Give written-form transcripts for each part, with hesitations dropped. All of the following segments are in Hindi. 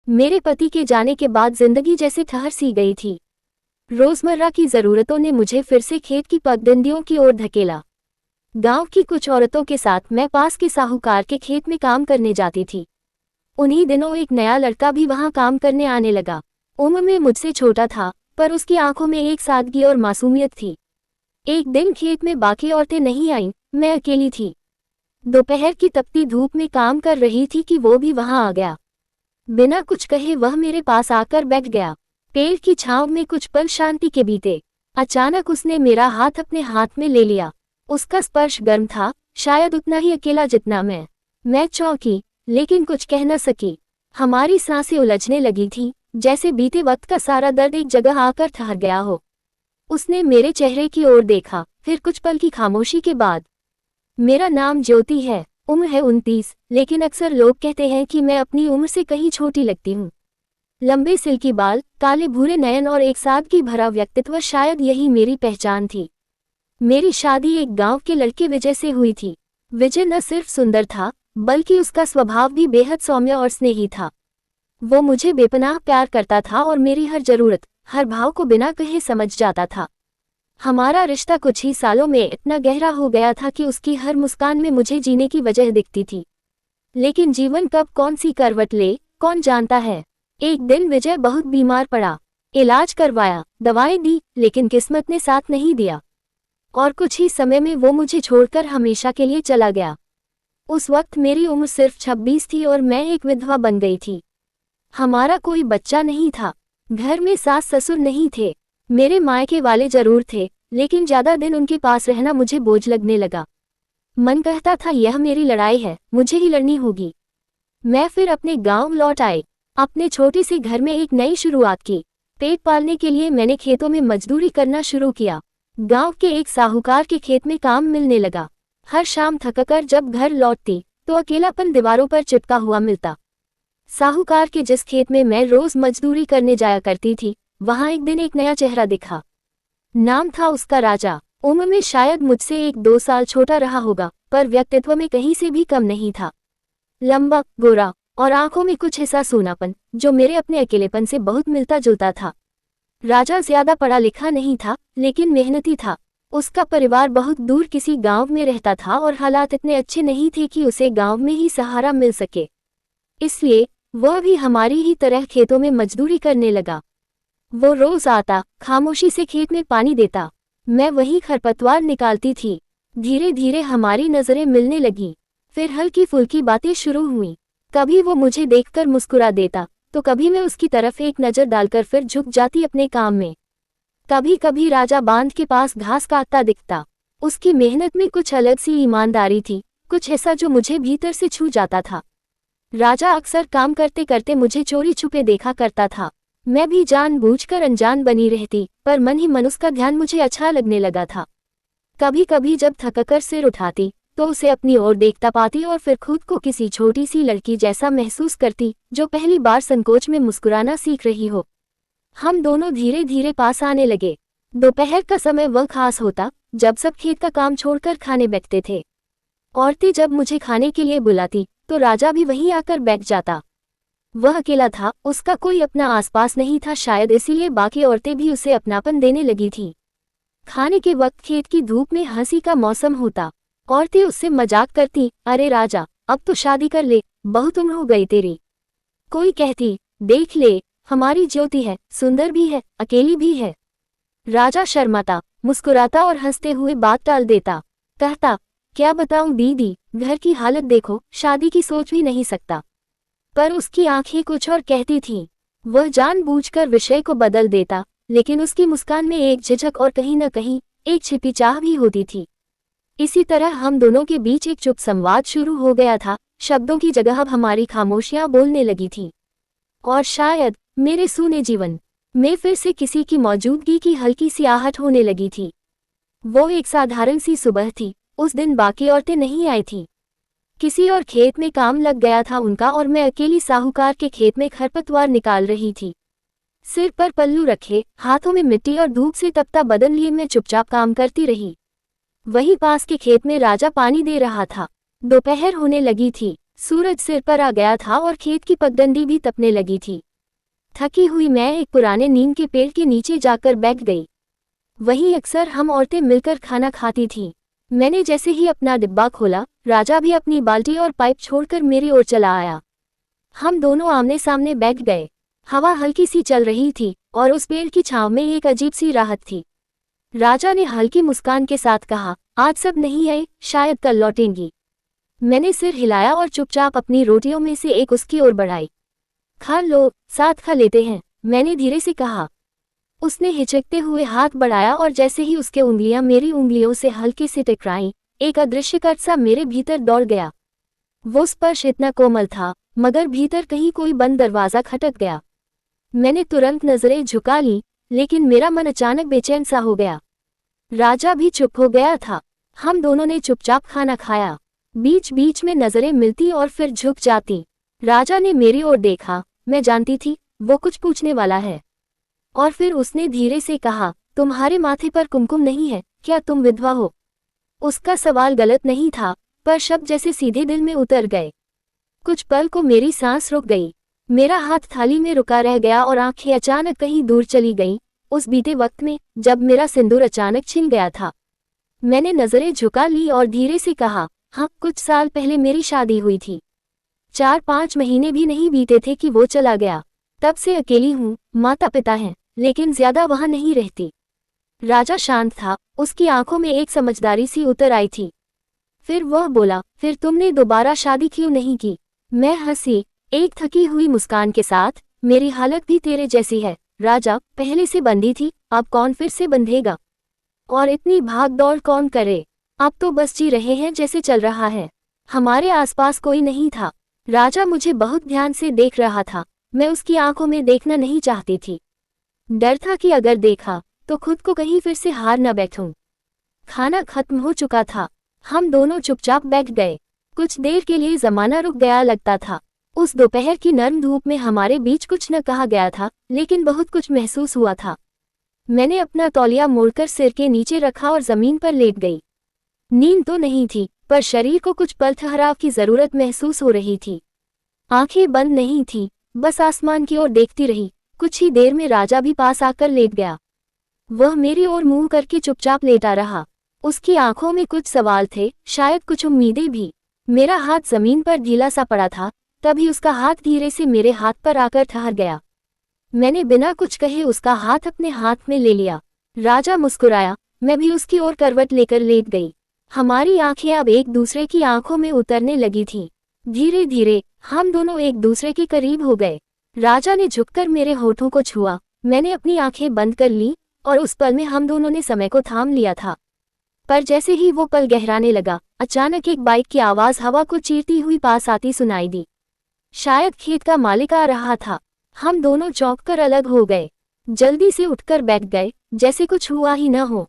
मेरे पति के जाने के बाद जिंदगी जैसे ठहर सी गई थी। रोजमर्रा की जरूरतों ने मुझे फिर से खेत की पगडंडियों की ओर धकेला। गांव की कुछ औरतों के साथ मैं पास के साहूकार के खेत में काम करने जाती थी। उन्हीं दिनों एक नया लड़का भी वहां काम करने आने लगा। उम्र में मुझसे छोटा था, पर उसकी आंखों में एक सादगी और मासूमियत थी। एक दिन खेत में बाकी औरतें नहीं आईं, मैं अकेली थी। दोपहर की तपती धूप में काम कर रही थी कि वो भी वहां आ गया। बिना कुछ कहे वह मेरे पास आकर बैठ गया। पेड़ की छांव में कुछ पल शांति के बीते। अचानक उसने मेरा हाथ अपने हाथ में ले लिया। उसका स्पर्श गर्म था, शायद उतना ही अकेला जितना मैं चौंकी, लेकिन कुछ कह न सकी। हमारी सांसें उलझने लगी थी, जैसे बीते वक्त का सारा दर्द एक जगह आकर ठहर गया हो। उसने मेरे चेहरे की ओर देखा, फिर कुछ पल की खामोशी के बाद, मेरा नाम ज्योति है, उम्र है 29, लेकिन अक्सर लोग कहते हैं कि मैं अपनी उम्र से कहीं छोटी लगती हूँ। लंबे सिल्की बाल, काले भूरे नयन और एक सादगी भरा व्यक्तित्व, शायद यही मेरी पहचान थी। मेरी शादी एक गांव के लड़के विजय से हुई थी। विजय न सिर्फ सुंदर था, बल्कि उसका स्वभाव भी बेहद सौम्य और स्नेही था। वो मुझे बेपनाह प्यार करता था और मेरी हर जरूरत, हर भाव को बिना कहे समझ जाता था। हमारा रिश्ता कुछ ही सालों में इतना गहरा हो गया था कि उसकी हर मुस्कान में मुझे जीने की वजह दिखती थी। लेकिन जीवन कब कौन सी करवट ले, कौन जानता है। एक दिन विजय बहुत बीमार पड़ा। इलाज करवाया, दवाएं दी, लेकिन किस्मत ने साथ नहीं दिया और कुछ ही समय में वो मुझे छोड़कर हमेशा के लिए चला गया। उस वक्त मेरी उम्र सिर्फ 26 थी और मैं एक विधवा बन गई थी। हमारा कोई बच्चा नहीं था। घर में सास ससुर नहीं थे। मेरे मायके वाले जरूर थे, लेकिन ज्यादा दिन उनके पास रहना मुझे बोझ लगने लगा। मन कहता था यह मेरी लड़ाई है, मुझे ही लड़नी होगी। मैं फिर अपने गांव लौट आई। अपने छोटे से घर में एक नई शुरुआत की। पेट पालने के लिए मैंने खेतों में मजदूरी करना शुरू किया। गांव के एक साहूकार के खेत में काम मिलने लगा। हर शाम थककर जब घर लौटती तो अकेलापन दीवारों पर चिपका हुआ मिलता। साहूकार के जिस खेत में मैं रोज मजदूरी करने जाया करती थी, वहां एक दिन एक नया चेहरा दिखा। नाम था उसका राजा। उम्र में शायद मुझसे 1-2 साल छोटा रहा होगा, पर व्यक्तित्व में कहीं से भी कम नहीं था। लंबा, गोरा और आंखों में कुछ ऐसा सूनापन जो मेरे अपने अकेलेपन से बहुत मिलता जुलता था। राजा ज्यादा पढ़ा लिखा नहीं था, लेकिन मेहनती था। उसका परिवार बहुत दूर किसी गांव में रहता था और हालात इतने अच्छे नहीं थे कि उसे गांव में ही सहारा मिल सके। इसलिए वह भी हमारी ही तरह खेतों में मजदूरी करने लगा। वो रोज आता, खामोशी से खेत में पानी देता। मैं वही खरपतवार निकालती थी। धीरे धीरे हमारी नजरें मिलने लगी। फिर हल्की फुल्की बातें शुरू हुई। कभी वो मुझे देखकर मुस्कुरा देता, तो कभी मैं उसकी तरफ एक नजर डालकर फिर झुक जाती अपने काम में। कभी कभी राजा बांध के पास घास काटता दिखता। उसकी मेहनत में कुछ अलग सी ईमानदारी थी, कुछ ऐसा जो मुझे भीतर से छू जाता था। राजा अक्सर काम करते करते मुझे चोरी छुपे देखा करता था। मैं भी जानबूझकर अनजान बनी रहती, पर मन ही मन उसका ध्यान मुझे अच्छा लगने लगा था। कभी कभी जब थककर सिर उठाती तो उसे अपनी ओर देखता पाती और फिर खुद को किसी छोटी सी लड़की जैसा महसूस करती, जो पहली बार संकोच में मुस्कुराना सीख रही हो। हम दोनों धीरे धीरे पास आने लगे। दोपहर का समय वह खास होता जब सब खेत का काम छोड़कर खाने बैठते थे। औरतें जब मुझे खाने के लिए बुलाती तो राजा भी वहीं आकर बैठ जाता। वह अकेला था, उसका कोई अपना आसपास नहीं था, शायद इसीलिए बाकी औरतें भी उसे अपनापन देने लगी थीं। खाने के वक्त खेत की धूप में हंसी का मौसम होता। औरतें उससे मजाक करती, अरे राजा, अब तो शादी कर ले, बहुत उम्र हो गई तेरी। कोई कहती, देख ले, हमारी ज्योति है, सुंदर भी है, अकेली भी है। राजा शर्माता, मुस्कुराता और हंसते हुए बात टाल देता। कहता, क्या बताऊं दीदी, घर की हालत देखो, शादी की सोच भी नहीं सकता। पर उसकी आंखें कुछ और कहती थीं। वह जानबूझकर विषय को बदल देता, लेकिन उसकी मुस्कान में एक झिझक और कहीं न कहीं एक छिपी चाह भी होती थी। इसी तरह हम दोनों के बीच एक चुप संवाद शुरू हो गया था। शब्दों की जगह अब हमारी खामोशियां बोलने लगी थीं। और शायद मेरे सूने जीवन में फिर से किसी की मौजूदगी की हल्की सी आहट होने लगी थी। वो एक साधारण सी सुबह थी। उस दिन बाकी औरतें नहीं आई थीं। किसी और खेत में काम लग गया था उनका और मैं अकेली साहूकार के खेत में खरपतवार निकाल रही थी। सिर पर पल्लू रखे, हाथों में मिट्टी और धूप से तपता बदन लिए मैं चुपचाप काम करती रही। वहीं पास के खेत में राजा पानी दे रहा था। दोपहर होने लगी थी। सूरज सिर पर आ गया था और खेत की पगडंडी भी तपने लगी थी। थकी हुई मैं एक पुराने नीम के पेड़ के नीचे जाकर बैठ गई। वहीं अक्सर हम औरतें मिलकर खाना खाती थीं। मैंने जैसे ही अपना डिब्बा खोला, राजा भी अपनी बाल्टी और पाइप छोड़कर मेरी ओर चला आया। हम दोनों आमने सामने बैठ गए। हवा हल्की सी चल रही थी और उस पेड़ की छांव में एक अजीब सी राहत थी। राजा ने हल्की मुस्कान के साथ कहा, आज सब नहीं आए, शायद कल लौटेंगी। मैंने सिर हिलाया और चुपचाप अपनी रोटियों में से एक उसकी ओर बढ़ाई। खा लो, साथ खा लेते हैं, मैंने धीरे से कहा। उसने हिचकते हुए हाथ बढ़ाया और जैसे ही उसके उंगलियां मेरी उंगलियों से हल्के से टकराईं, एक अदृश्य कर्ज सा मेरे भीतर दौड़ गया। वो स्पर्श इतना कोमल था, मगर भीतर कहीं कोई बंद दरवाजा खटक गया। मैंने तुरंत नजरें झुका ली, लेकिन मेरा मन अचानक बेचैन सा हो गया। राजा भी चुप हो गया था। हम दोनों ने चुपचाप खाना खाया। बीच बीच में नजरें मिलती और फिर झुक जाती। राजा ने मेरी ओर देखा, मैं जानती थी वो कुछ पूछने वाला है। और फिर उसने धीरे से कहा, तुम्हारे माथे पर कुमकुम नहीं है, क्या तुम विधवा हो? उसका सवाल गलत नहीं था, पर शब्द जैसे सीधे दिल में उतर गए। कुछ पल को मेरी सांस रुक गई। मेरा हाथ थाली में रुका रह गया और आंखें अचानक कहीं दूर चली गईं, उस बीते वक्त में जब मेरा सिंदूर अचानक छिन गया था। मैंने नजरें झुका ली और धीरे से कहा, हाँ, कुछ साल पहले मेरी शादी हुई थी। 4-5 महीने भी नहीं बीते थे कि वो चला गया। तब से अकेली हूँ, माता पिता हैं, लेकिन ज्यादा वहां नहीं रहती। राजा शांत था, उसकी आंखों में एक समझदारी सी उतर आई थी। फिर वह बोला, फिर तुमने दोबारा शादी क्यों नहीं की? मैं हंसी, एक थकी हुई मुस्कान के साथ, मेरी हालत भी तेरे जैसी है राजा, पहले से बंधी थी, अब कौन फिर से बंधेगा? और इतनी भाग दौड़ कौन करे? अब तो बस जी रहे हैं जैसे चल रहा है। हमारे आसपास कोई नहीं था। राजा मुझे बहुत ध्यान से देख रहा था। मैं उसकी आंखों में देखना नहीं चाहती थी। डर था कि अगर देखा तो खुद को कहीं फिर से हार न बैठूं। खाना खत्म हो चुका था। हम दोनों चुपचाप बैठ गए। कुछ देर के लिए जमाना रुक गया लगता था। उस दोपहर की नर्म धूप में हमारे बीच कुछ न कहा गया था, लेकिन बहुत कुछ महसूस हुआ था। मैंने अपना तौलिया मोड़कर सिर के नीचे रखा और जमीन पर लेट गई। नींद तो नहीं थी, पर शरीर को कुछ पल ठहराव की जरूरत महसूस हो रही थी। आंखें बंद नहीं थी, बस आसमान की ओर देखती रही। कुछ ही देर में राजा भी पास आकर लेट गया। वह मेरी ओर मुंह करके चुपचाप लेटा रहा। उसकी आंखों में कुछ सवाल थे, शायद कुछ उम्मीदें भी। मेरा हाथ जमीन पर ढीला सा पड़ा था, तभी उसका हाथ धीरे से मेरे हाथ पर आकर ठहर गया। मैंने बिना कुछ कहे उसका हाथ अपने हाथ में ले लिया। राजा मुस्कुराया, मैं भी उसकी ओर करवट लेकर लेट गई। हमारी आंखें अब एक दूसरे की आंखों में उतरने लगी थीं। धीरे धीरे हम दोनों एक दूसरे के करीब हो गए। राजा ने झुककर मेरे होठों को छुआ। मैंने अपनी आंखें बंद कर ली और उस पल में हम दोनों ने समय को थाम लिया था। पर जैसे ही वो पल गहराने लगा, अचानक एक बाइक की आवाज हवा को चीरती हुई पास आती सुनाई दी। शायद खेत का मालिक आ रहा था। हम दोनों चौंककर अलग हो गए। जल्दी से उठकर बैठ गए, जैसे कुछ हुआ ही न हो।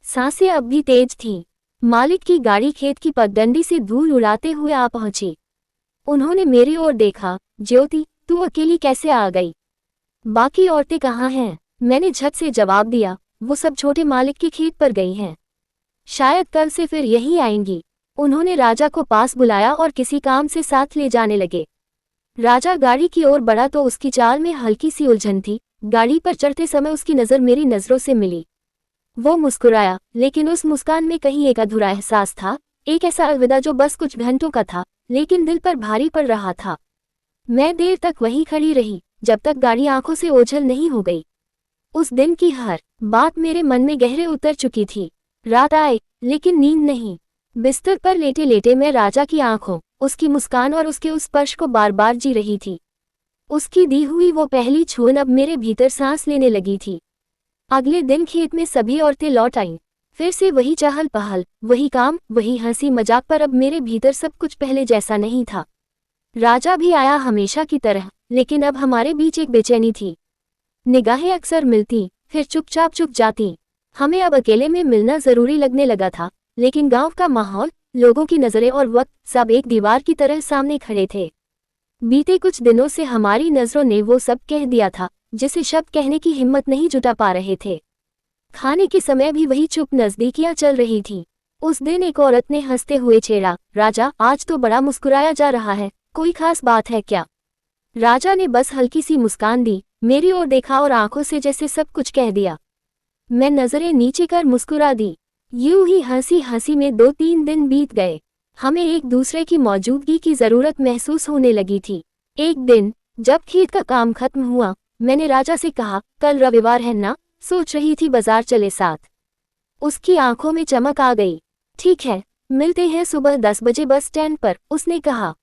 सांसें अब भी तेज थीं। मालिक की गाड़ी खेत की पगडंडी से धूल उड़ाते हुए आ पहुंची। उन्होंने मेरी ओर देखा, ज्योति, तू अकेली कैसे आ गई? बाकी औरतें कहाँ हैं? मैंने झट से जवाब दिया, वो सब छोटे मालिक के खेत पर गई हैं। शायद कल से फिर यहीं आएंगी। उन्होंने राजा को पास बुलाया और किसी काम से साथ ले जाने लगे। राजा गाड़ी की ओर बढ़ा तो उसकी चाल में हल्की सी उलझन थी। गाड़ी पर चढ़ते समय उसकी नज़र मेरी नज़रों से मिली। वो मुस्कुराया, लेकिन उस मुस्कान में कहीं एक अधूरा एहसास था, एक ऐसा अलविदा जो बस कुछ घंटों का था, लेकिन दिल पर भारी पड़ रहा था। मैं देर तक वहीं खड़ी रही, जब तक गाड़ी आंखों से ओझल नहीं हो गई। उस दिन की हर बात मेरे मन में गहरे उतर चुकी थी। रात आए, लेकिन नींद नहीं। बिस्तर पर लेटे लेटे मैं राजा की आंखों, उसकी मुस्कान और उसके उस स्पर्श को बार बार जी रही थी। उसकी दी हुई वो पहली छून अब मेरे भीतर सांस लेने लगी थी। अगले दिन खेत में सभी औरतें लौट आईं। फिर से वही चहल पहल, वही काम, वही हंसी मजाक, पर अब मेरे भीतर सब कुछ पहले जैसा नहीं था। राजा भी आया हमेशा की तरह, लेकिन अब हमारे बीच एक बेचैनी थी। निगाहें अक्सर मिलती, फिर चुपचाप चुप जाती। हमें अब अकेले में मिलना जरूरी लगने लगा था, लेकिन गांव का माहौल, लोगों की नजरें और वक्त, सब एक दीवार की तरह सामने खड़े थे। बीते कुछ दिनों से हमारी नजरों ने वो सब कह दिया था जिसे शब्द कहने की हिम्मत नहीं जुटा पा रहे थे। खाने के समय भी वही चुप नजदीकियां चल रही थीं। उस दिन एक औरत ने हंसते हुए छेड़ा, राजा आज तो बड़ा मुस्कुराया जा रहा है, कोई खास बात है क्या? राजा ने बस हल्की सी मुस्कान दी, मेरी ओर देखा और आंखों से जैसे सब कुछ कह दिया। मैं नजरें नीचे कर मुस्कुरा दी। यूं ही हंसी हंसी में 2-3 दिन बीत गए। हमें एक दूसरे की मौजूदगी की जरूरत महसूस होने लगी थी। एक दिन जब खेत का काम खत्म हुआ, मैंने राजा से कहा, कल रविवार है ना, सोच रही थी बाजार चले साथ। उसकी आंखों में चमक आ गई। ठीक है, मिलते हैं सुबह 10 बजे बस स्टैंड पर, उसने कहा।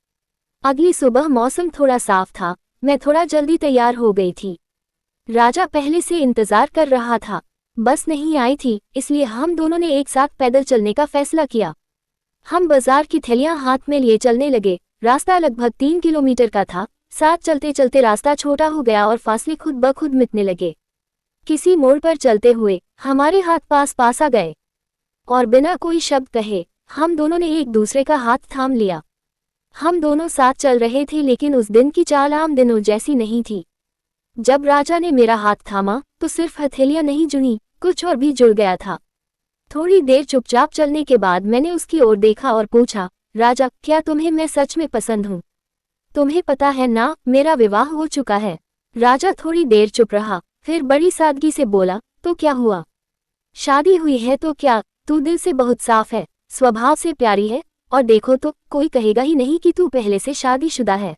अगली सुबह मौसम थोड़ा साफ था, मैं थोड़ा जल्दी तैयार हो गई थी। राजा पहले से इंतजार कर रहा था। बस नहीं आई थी, इसलिए हम दोनों ने एक साथ पैदल चलने का फैसला किया। हम बाजार की थैलियां हाथ में लिए चलने लगे। रास्ता लगभग 3 किलोमीटर का था। साथ चलते चलते रास्ता छोटा हो गया और फासले खुद ब खुद मिटने लगे। किसी मोड़ पर चलते हुए हमारे हाथ पास पास आ गए और बिना कोई शब्द कहे हम दोनों ने एक दूसरे का हाथ थाम लिया। हम दोनों साथ चल रहे थे, लेकिन उस दिन की चाल आम दिनों जैसी नहीं थी। जब राजा ने मेरा हाथ थामा तो सिर्फ हथेलियां नहीं जुड़ी, कुछ और भी जुड़ गया था। थोड़ी देर चुपचाप चलने के बाद मैंने उसकी ओर देखा और पूछा, राजा क्या तुम्हें मैं सच में पसंद हूँ? तुम्हें पता है ना, मेरा विवाह हो चुका है। राजा थोड़ी देर चुप रहा, फिर बड़ी सादगी से बोला, तो क्या हुआ? शादी हुई है तो क्या? तू दिल से बहुत साफ है, स्वभाव से प्यारी है, और देखो तो कोई कहेगा ही नहीं कि तू पहले से शादीशुदा है।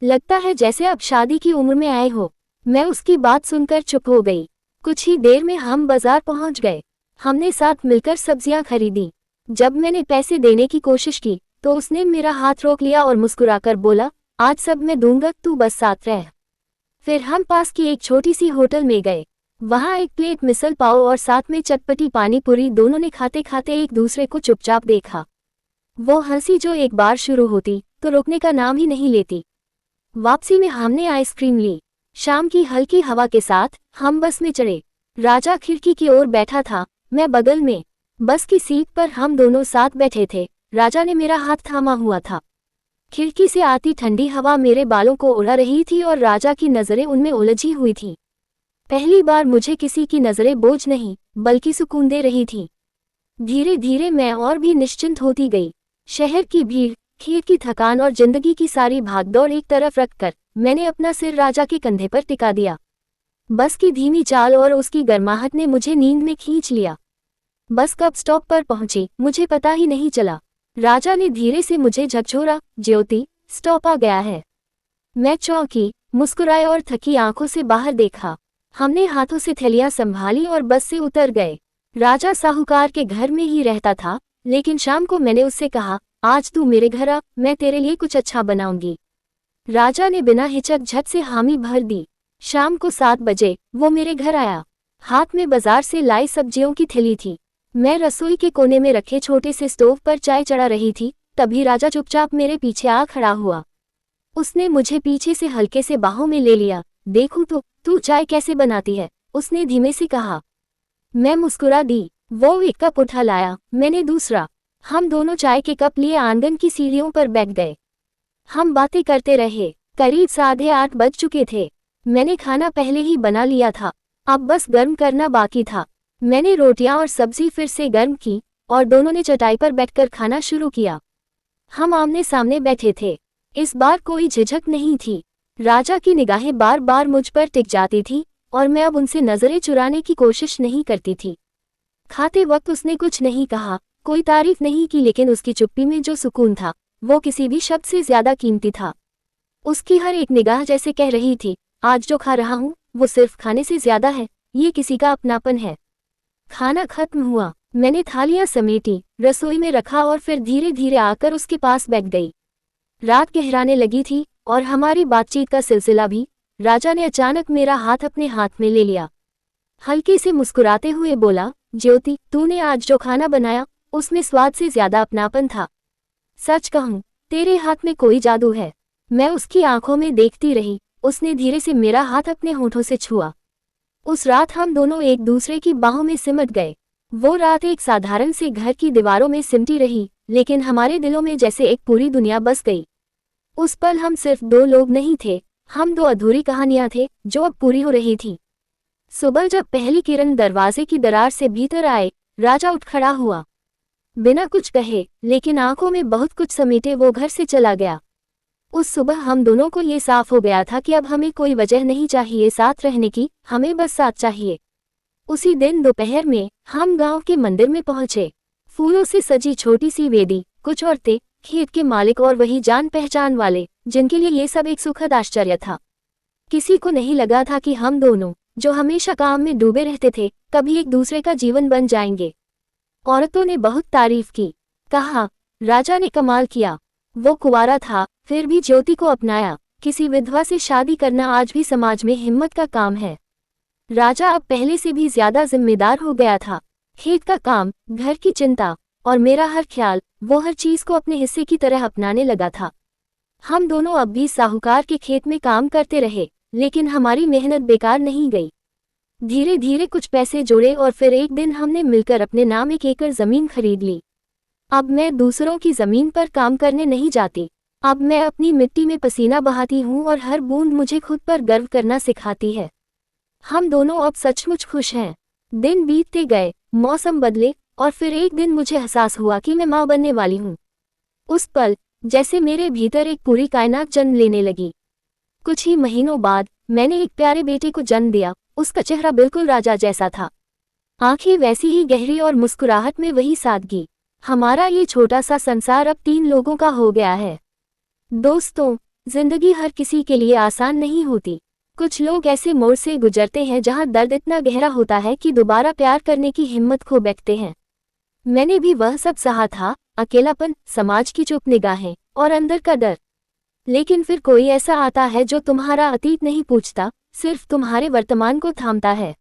लगता है जैसे अब शादी की उम्र में आए हो। मैं उसकी बात सुनकर चुप हो गई। कुछ ही देर में हम बाजार पहुंच गए। हमने साथ मिलकर सब्जियां खरीदी। जब मैंने पैसे देने की कोशिश की तो उसने मेरा हाथ रोक लिया और मुस्कुराकर बोला, आज सब मैं दूंगा, तू बस साथ रह। फिर हम पास की एक छोटी सी होटल में गए। वहां एक प्लेट मिसल पाव और साथ में चटपटी पानी पूरी। दोनों ने खाते खाते एक दूसरे को चुपचाप देखा। वो हंसी जो एक बार शुरू होती तो रुकने का नाम ही नहीं लेती। वापसी में हमने आइसक्रीम ली। शाम की हल्की हवा के साथ हम बस में चढ़े। राजा खिड़की की ओर बैठा था, मैं बगल में। बस की सीट पर हम दोनों साथ बैठे थे। राजा ने मेरा हाथ थामा हुआ था। खिड़की से आती ठंडी हवा मेरे बालों को उड़ा रही थी और राजा की नजरें उनमें उलझी हुई थी। पहली बार मुझे किसी की नजरें बोझ नहीं बल्कि सुकून दे रही थी। धीरे धीरे मैं और भी निश्चिंत होती गई। शहर की भीड़, खेत की थकान और जिंदगी की सारी भागदौड़ एक तरफ रखकर मैंने अपना सिर राजा के कंधे पर टिका दिया। बस की धीमी चाल और उसकी गर्माहट ने मुझे नींद में खींच लिया। बस कब स्टॉप पर पहुंची मुझे पता ही नहीं चला। राजा ने धीरे से मुझे झकझोरा, ज्योति स्टॉप आ गया है। मैं चौंकी, मुस्कुराए और थकी आंखों से बाहर देखा। हमने हाथों से थैलियां संभाली और बस से उतर गए। राजा साहूकार के घर में ही रहता था, लेकिन शाम को मैंने उससे कहा, आज तू मेरे घर आ, मैं तेरे लिए कुछ अच्छा बनाऊंगी। राजा ने बिना हिचक झट से हामी भर दी। शाम को 7 बजे वो मेरे घर आया। हाथ में बाजार से लाई सब्जियों की थैली थी। मैं रसोई के कोने में रखे छोटे से स्टोव पर चाय चढ़ा रही थी, तभी राजा चुपचाप मेरे पीछे आ खड़ा हुआ। उसने मुझे पीछे से हल्के से बाहों में ले लिया। देखूं तो तू चाय कैसे बनाती है, उसने धीमे से कहा। मैं मुस्कुरा दी। वो एक कप उठा लाया, मैंने दूसरा। हम दोनों चाय के कप लिए आंगन की सीढ़ियों पर बैठ गए। हम बातें करते रहे। करीब 8:30 बज चुके थे। मैंने खाना पहले ही बना लिया था, अब बस गर्म करना बाकी था। मैंने रोटियां और सब्जी फिर से गर्म की और दोनों ने चटाई पर बैठकर खाना शुरू किया। हम आमने सामने बैठे थे। इस बार कोई झिझक नहीं थी। राजा की निगाहें बार बार मुझ पर टिक जाती थी और मैं अब उनसे नजरें चुराने की कोशिश नहीं करती थी। खाते वक्त उसने कुछ नहीं कहा, कोई तारीफ नहीं की, लेकिन उसकी चुप्पी में जो सुकून था वो किसी भी शब्द से ज्यादा कीमती था। उसकी हर एक निगाह जैसे कह रही थी, आज जो खा रहा हूँ वो सिर्फ खाने से ज्यादा है, ये किसी का अपनापन है। खाना खत्म हुआ। मैंने थालियां समेटी, रसोई में रखा और फिर धीरे धीरे आकर उसके पास बैठ गई। रात गहराने लगी थी और हमारी बातचीत का सिलसिला भी। राजा ने अचानक मेरा हाथ अपने हाथ में ले लिया। हल्के से मुस्कुराते हुए बोला, ज्योति तूने आज जो खाना बनाया उसमें स्वाद से ज्यादा अपनापन था। सच कहूँ, तेरे हाथ में कोई जादू है। मैं उसकी आंखों में देखती रही। उसने धीरे से मेरा हाथ अपने होठों से छुआ। उस रात हम दोनों एक दूसरे की बाहों में सिमट गए। वो रात एक साधारण से घर की दीवारों में सिमटी रही, लेकिन हमारे दिलों में जैसे एक पूरी दुनिया बस गई। उस पल हम सिर्फ 2 लोग नहीं थे, हम 2 अधूरी कहानियां थे जो अब पूरी हो रही थी। सुबह जब पहली किरण दरवाजे की दरार से भीतर आए, राजा उठ खड़ा हुआ। बिना कुछ कहे लेकिन आंखों में बहुत कुछ समेटे वो घर से चला गया। उस सुबह हम दोनों को ये साफ हो गया था कि अब हमें कोई वजह नहीं चाहिए साथ रहने की, हमें बस साथ चाहिए। उसी दिन दोपहर में हम गांव के मंदिर में पहुंचे। फूलों से सजी छोटी सी वेदी, कुछ औरतें, खेत के मालिक और वही जान पहचान वाले जिनके लिए ये सब एक सुखद आश्चर्य था। किसी को नहीं लगा था कि हम दोनों, जो हमेशा काम में डूबे रहते थे, कभी एक दूसरे का जीवन बन जाएंगे। औरतों ने बहुत तारीफ की। कहा, राजा ने कमाल किया। वो कुंवारा था फिर भी ज्योति को अपनाया। किसी विधवा से शादी करना आज भी समाज में हिम्मत का काम है। राजा अब पहले से भी ज्यादा जिम्मेदार हो गया था। खेत का काम, घर की चिंता और मेरा हर ख्याल, वो हर चीज को अपने हिस्से की तरह अपनाने लगा था। हम दोनों अब भी साहूकार के खेत में काम करते रहे, लेकिन हमारी मेहनत बेकार नहीं गई। धीरे धीरे कुछ पैसे जोड़े और फिर एक दिन हमने मिलकर अपने नाम 1 एकड़ जमीन खरीद ली। अब मैं दूसरों की जमीन पर काम करने नहीं जाती। अब मैं अपनी मिट्टी में पसीना बहाती हूँ और हर बूंद मुझे खुद पर गर्व करना सिखाती है। हम दोनों अब सचमुच खुश हैं। दिन बीतते गए, मौसम बदले और फिर एक दिन मुझे एहसास हुआ कि मैं माँ बनने वाली हूँ। उस पल जैसे मेरे भीतर एक पूरी कायनात जन्म लेने लगी। कुछ ही महीनों बाद मैंने एक प्यारे बेटे को जन्म दिया। उसका चेहरा बिल्कुल राजा जैसा था, आंखें वैसी ही गहरी और मुस्कुराहट में वही सादगी। हमारा ये छोटा सा संसार अब 3 लोगों का हो गया है। दोस्तों, जिंदगी हर किसी के लिए आसान नहीं होती। कुछ लोग ऐसे मोड़ से गुजरते हैं जहां दर्द इतना गहरा होता है कि दोबारा प्यार करने की हिम्मत खो बैठते हैं। मैंने भी वह सब सहा था, अकेलापन, समाज की चुप निगाहें और अंदर का डर। लेकिन फिर कोई ऐसा आता है जो तुम्हारा अतीत नहीं पूछता, सिर्फ तुम्हारे वर्तमान को थामता है।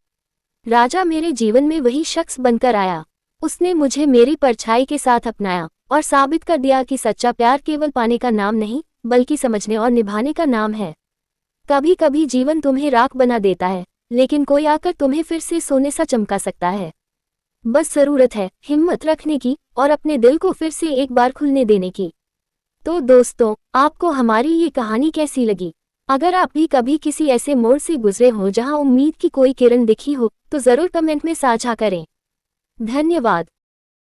राजा मेरे जीवन में वही शख्स बनकर आया। उसने मुझे मेरी परछाई के साथ अपनाया और साबित कर दिया कि सच्चा प्यार केवल पाने का नाम नहीं, बल्कि समझने और निभाने का नाम है। कभी कभी जीवन तुम्हें राख बना देता है, लेकिन कोई आकर तुम्हें फिर से सोने सा चमका सकता है। बस जरूरत है हिम्मत रखने की और अपने दिल को फिर से एक बार खुलने देने की। तो दोस्तों, आपको हमारी ये कहानी कैसी लगी? अगर आप भी कभी किसी ऐसे मोड़ से गुजरे हो जहां उम्मीद की कोई किरण दिखी हो, तो जरूर कमेंट में साझा करें। धन्यवाद।